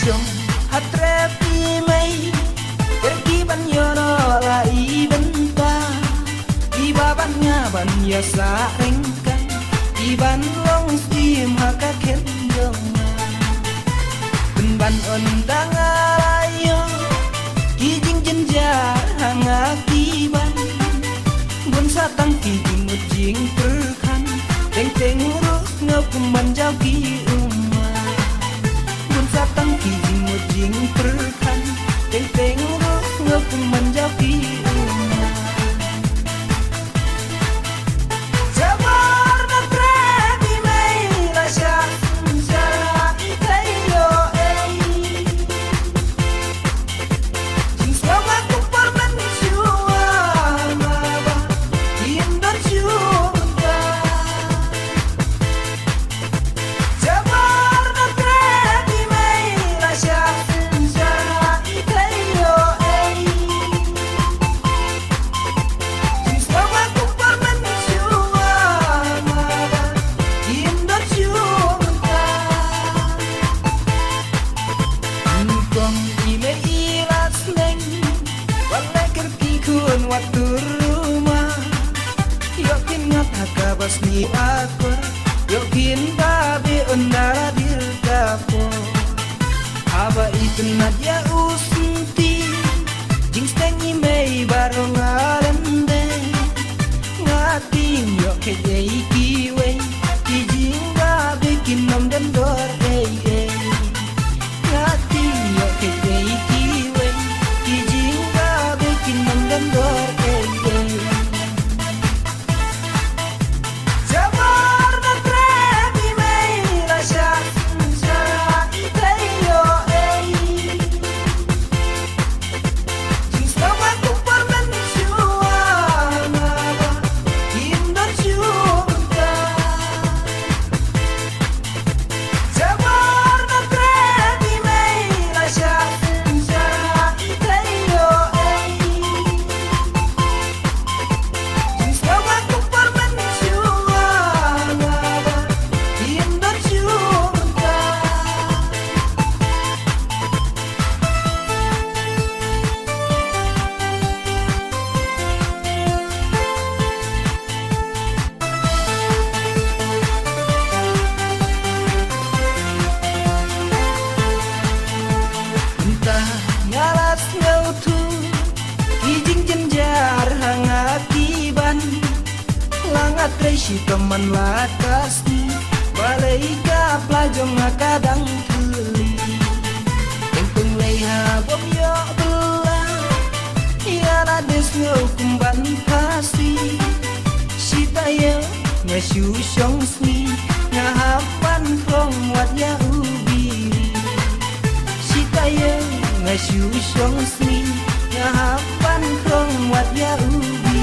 Trong hatre pi mei pergi banyono la ibenta iba banya banya sarengkan iban long sim haka kendong ban ondang ayo kijing jenjar hangati ban bun satang kijing ujing perkan teng teng urus ngapun jauh ki bun satang kijing ujing perkan teng teng urus ngapun jauh ki waktu rumah yokin ngataka basni akor yokin babi ondara dirgapo aba itu nadia usunti jing stengi mei barong alende ngating yoke jei kiwe kijing babi kinom dan dor ngating yoke jei kiwe kijing babi kinom dan dor si teman lakas ni balai ka plajong kadang tuli tengtung leha bom yo bela ya rades kumban pasti si tayo ngasyu syong sni ngahapan krong wat ya ubi si tayo ngasyu syong sni ngahapan krong wat ya ubi